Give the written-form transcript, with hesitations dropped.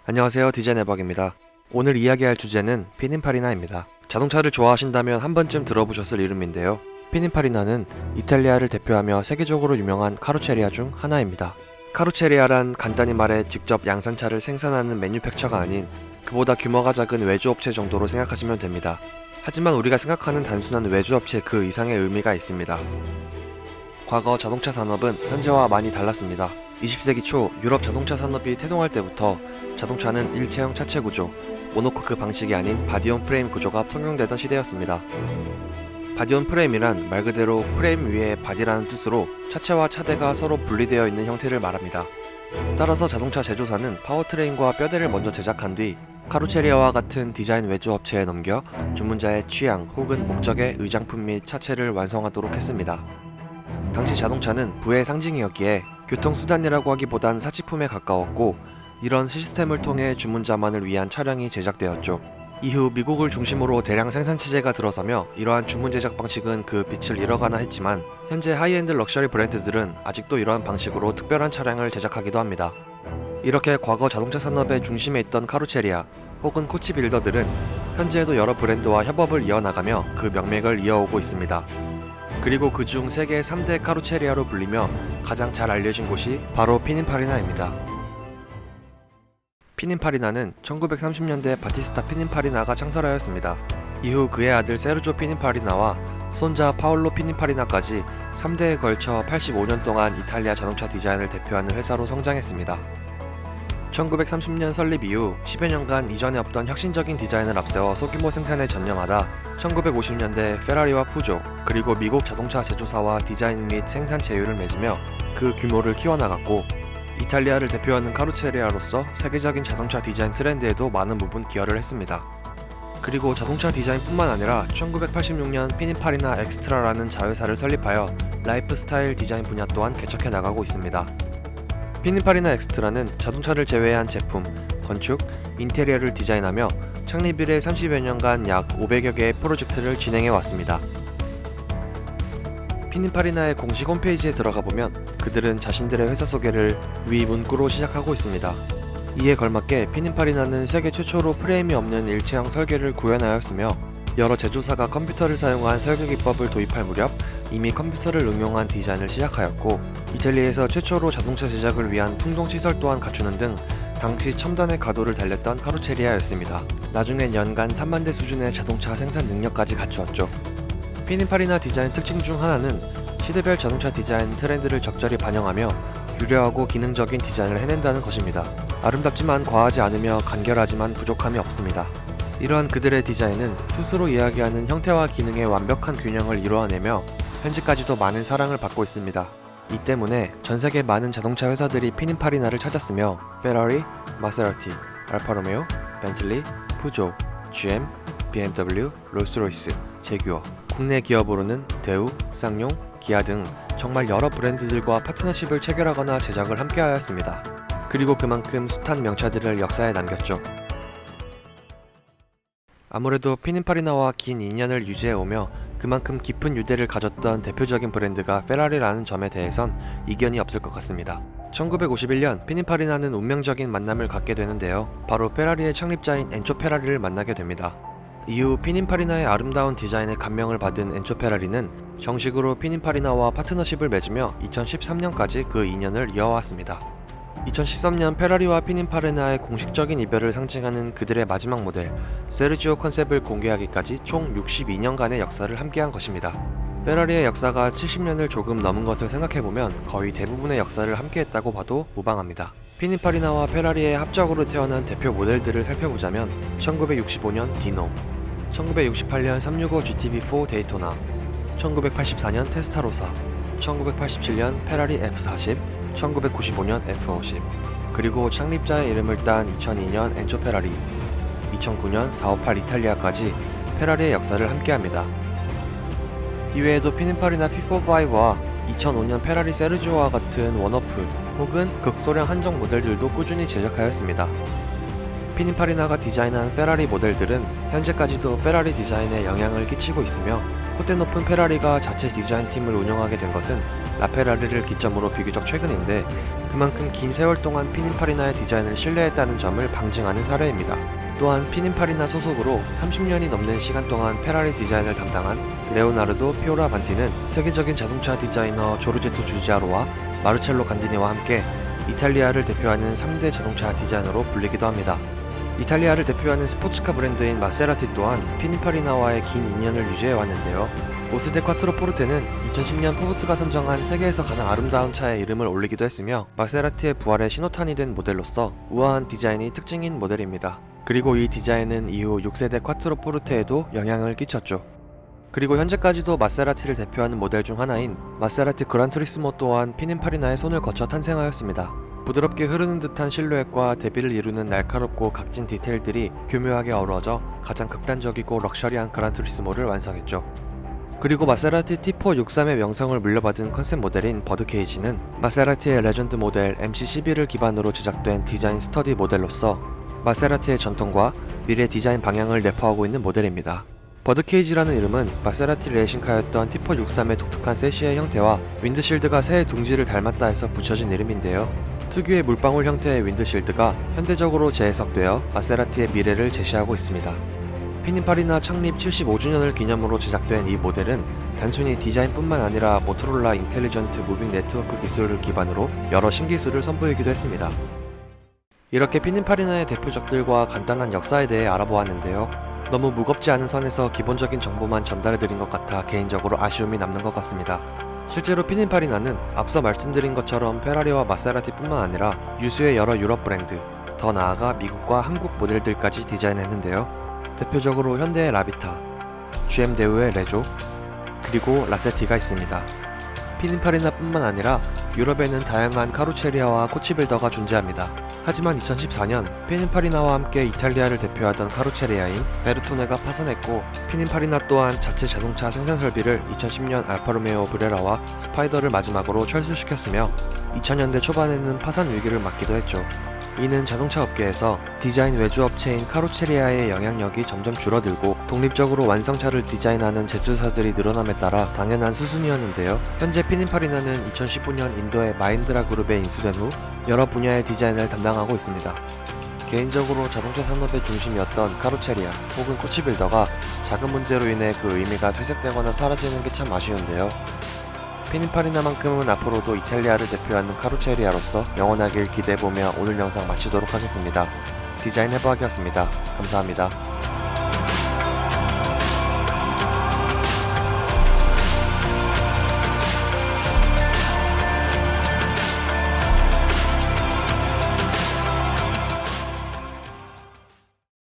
안녕하세요, 디자인 해박입니다. 오늘 이야기할 주제는 피닌파리나입니다. 자동차를 좋아하신다면 한 번쯤 들어보셨을 이름인데요. 피닌파리나는 이탈리아를 대표하며 세계적으로 유명한 카로체리아 중 하나입니다. 카로체리아란 간단히 말해 직접 양산차를 생산하는 매뉴팩처가 아닌 그보다 규모가 작은 외주업체 정도로 생각하시면 됩니다. 하지만 우리가 생각하는 단순한 외주업체 그 이상의 의미가 있습니다. 과거 자동차 산업은 현재와 많이 달랐습니다. 20세기 초 유럽 자동차 산업이 태동할 때부터 자동차는 일체형 차체 구조, 모노코크 방식이 아닌 바디온 프레임 구조가 통용되던 시대였습니다. 바디온 프레임이란 말 그대로 프레임 위에 바디라는 뜻으로 차체와 차대가 서로 분리되어 있는 형태를 말합니다. 따라서 자동차 제조사는 파워트레인과 뼈대를 먼저 제작한 뒤 카로체리아와 같은 디자인 외주 업체에 넘겨 주문자의 취향 혹은 목적의 의장품 및 차체를 완성하도록 했습니다. 당시 자동차는 부의 상징이었기에 교통수단이라고 하기보단 사치품에 가까웠고 이런 시스템을 통해 주문자만을 위한 차량이 제작되었죠. 이후 미국을 중심으로 대량 생산 체제가 들어서며 이러한 주문 제작 방식은 그 빛을 잃어가나 했지만 현재 하이엔드 럭셔리 브랜드들은 아직도 이러한 방식으로 특별한 차량을 제작하기도 합니다. 이렇게 과거 자동차 산업의 중심에 있던 카로체리아 혹은 코치 빌더들은 현재에도 여러 브랜드와 협업을 이어나가며 그 명맥을 이어오고 있습니다. 그리고 그중 세계 3대 카로체리아로 불리며 가장 잘 알려진 곳이 바로 피닌파리나입니다. 피닌파리나는 1930년대 바티스타 피닌파리나가 창설하였습니다. 이후 그의 아들 세르조 피닌파리나와 손자 파올로 피닌파리나까지 3대에 걸쳐 85년 동안 이탈리아 자동차 디자인을 대표하는 회사로 성장했습니다. 1930년 설립 이후 10여 년간 이전에 없던 혁신적인 디자인을 앞세워 소규모 생산에 전념하다 1950년대 페라리와 푸조 그리고 미국 자동차 제조사와 디자인 및 생산 제휴를 맺으며 그 규모를 키워나갔고 이탈리아를 대표하는 카로체리아로서 세계적인 자동차 디자인 트렌드에도 많은 부분 기여를 했습니다. 그리고 자동차 디자인뿐만 아니라 1986년 피닌파리나 엑스트라라는 자회사를 설립하여 라이프스타일 디자인 분야 또한 개척해 나가고 있습니다. 피닌파리나 엑스트라는 자동차를 제외한 제품, 건축, 인테리어를 디자인하며 창립 이래 30여 년간 약 500여 개의 프로젝트를 진행해 왔습니다. 피닌파리나의 공식 홈페이지에 들어가 보면 그들은 자신들의 회사 소개를 위 문구로 시작하고 있습니다. 이에 걸맞게 피닌파리나는 세계 최초로 프레임이 없는 일체형 설계를 구현하였으며 여러 제조사가 컴퓨터를 사용한 설계 기법을 도입할 무렵 이미 컴퓨터를 응용한 디자인을 시작하였고 이탈리아에서 최초로 자동차 제작을 위한 풍동시설 또한 갖추는 등 당시 첨단의 가도를 달렸던 카로체리아였습니다. 나중엔 연간 3만 대 수준의 자동차 생산 능력까지 갖추었죠. 피닌파리나 디자인 특징 중 하나는 시대별 자동차 디자인 트렌드를 적절히 반영하며 유려하고 기능적인 디자인을 해낸다는 것입니다. 아름답지만 과하지 않으며 간결하지만 부족함이 없습니다. 이러한 그들의 디자인은 스스로 이야기하는 형태와 기능의 완벽한 균형을 이루어내며 현재까지도 많은 사랑을 받고 있습니다. 이 때문에 전세계 많은 자동차 회사들이 피닌파리나를 찾았으며 페라리, 마세라티, 알파로메오, 벤틀리, 푸조, GM, BMW, 롤스로이스, 제규어, 국내 기업으로는 대우, 쌍용, 기아 등 정말 여러 브랜드들과 파트너십을 체결하거나 제작을 함께하였습니다. 그리고 그만큼 숱한 명차들을 역사에 남겼죠. 아무래도 피닌파리나와 긴 인연을 유지해오며 그만큼 깊은 유대를 가졌던 대표적인 브랜드가 페라리라는 점에 대해선 이견이 없을 것 같습니다. 1951년 피닌파리나는 운명적인 만남을 갖게 되는데요. 바로 페라리의 창립자인 엔초 페라리를 만나게 됩니다. 이후 피닌파리나의 아름다운 디자인에 감명을 받은 엔초 페라리는 정식으로 피닌파리나와 파트너십을 맺으며 2013년까지 그 인연을 이어왔습니다. 2013년 페라리와 피닌파리나의 공식적인 이별을 상징하는 그들의 마지막 모델 세르지오 컨셉을 공개하기까지 총 62년간의 역사를 함께한 것입니다. 페라리의 역사가 70년을 조금 넘은 것을 생각해보면 거의 대부분의 역사를 함께했다고 봐도 무방합니다. 피닌파리나와 페라리의 합작으로 태어난 대표 모델들을 살펴보자면 1965년 디노, 1968년 365 GTB4 데이토나, 1984년 테스타로사, 1987년 페라리 F40, 1995년 F50, 그리고 창립자의 이름을 딴 2002년 엔초 페라리, 2009년 458 이탈리아까지 페라리의 역사를 함께합니다. 이외에도 피닌파리나 P45와 2005년 페라리 세르지오와 같은 원오프 혹은 극소량 한정 모델들도 꾸준히 제작하였습니다. 피닌파리나가 디자인한 페라리 모델들은 현재까지도 페라리 디자인에 영향을 끼치고 있으며 콧대 높은 페라리가 자체 디자인팀을 운영하게 된 것은 라페라리를 기점으로 비교적 최근인데 그만큼 긴 세월 동안 피닌파리나의 디자인을 신뢰했다는 점을 방증하는 사례입니다. 또한 피닌파리나 소속으로 30년이 넘는 시간 동안 페라리 디자인을 담당한 레오나르도 피오라반티는 세계적인 자동차 디자이너 조르제토 주지아로와 마르첼로 간디니와 함께 이탈리아를 대표하는 3대 자동차 디자이너로 불리기도 합니다. 이탈리아를 대표하는 스포츠카 브랜드인 마세라티 또한 피닌파리나와의 긴 인연을 유지해왔는데요. 오스데 콰트로 포르테는 2010년 포브스가 선정한 세계에서 가장 아름다운 차의 이름을 올리기도 했으며 마세라티의 부활의 신호탄이 된 모델로서 우아한 디자인이 특징인 모델입니다. 그리고 이 디자인은 이후 6세대 콰트로 포르테에도 영향을 끼쳤죠. 그리고 현재까지도 마세라티를 대표하는 모델 중 하나인 마세라티 그란투리스모 또한 피닌파리나의 손을 거쳐 탄생하였습니다. 부드럽게 흐르는 듯한 실루엣과 대비를 이루는 날카롭고 각진 디테일들이 교묘하게 어우러져 가장 극단적이고 럭셔리한 그란투리스모를 완성했죠. 그리고 마세라티 T463의 명성을 물려받은 컨셉 모델인 버드케이지는 마세라티의 레전드 모델 MC12를 기반으로 제작된 디자인 스터디 모델로서 마세라티의 전통과 미래 디자인 방향을 내포하고 있는 모델입니다. 버드케이지라는 이름은 마세라티 레이싱카였던 T463의 독특한 세시의 형태와 윈드실드가 새의 둥지를 닮았다 해서 붙여진 이름인데요. 특유의 물방울 형태의 윈드실드가 현대적으로 재해석되어 마세라티의 미래를 제시하고 있습니다. 피닌파리나 창립 75주년을 기념으로 제작된 이 모델은 단순히 디자인뿐만 아니라 모토로라 인텔리전트 무빙 네트워크 기술을 기반으로 여러 신기술을 선보이기도 했습니다. 이렇게 피닌파리나의 대표적들과 간단한 역사에 대해 알아보았는데요. 너무 무겁지 않은 선에서 기본적인 정보만 전달해드린 것 같아 개인적으로 아쉬움이 남는 것 같습니다. 실제로 피닌파리나는 앞서 말씀드린 것처럼 페라리와 마세라티뿐만 아니라 유수의 여러 유럽 브랜드, 더 나아가 미국과 한국 모델들까지 디자인했는데요. 대표적으로 현대의 라비타, GM 대우의 레조, 그리고 라세티가 있습니다. 피닌파리나뿐만 아니라 유럽에는 다양한 카로체리아와 코치빌더가 존재합니다. 하지만 2014년 피닌파리나와 함께 이탈리아를 대표하던 카로체리아인 베르토네가 파산했고 피닌파리나 또한 자체 자동차 생산 설비를 2010년 알파로메오 브레라와 스파이더를 마지막으로 철수시켰으며 2000년대 초반에는 파산 위기를 맞기도 했죠. 이는 자동차 업계에서 디자인 외주 업체인 카로체리아의 영향력이 점점 줄어들고 독립적으로 완성차를 디자인하는 제조사들이 늘어남에 따라 당연한 수순이었는데요. 현재 피닌파리나는 2015년 인도의 마힌드라 그룹에 인수된 후 여러 분야의 디자인을 담당하고 있습니다. 개인적으로 자동차 산업의 중심이었던 카로체리아 혹은 코치빌더가 작은 문제로 인해 그 의미가 퇴색되거나 사라지는 게 참 아쉬운데요. 피닌파리나만큼은 앞으로도 이탈리아를 대표하는 카로체리아로서 영원하길 기대해보며 오늘 영상 마치도록 하겠습니다. 디자인 해부학이었습니다. 감사합니다.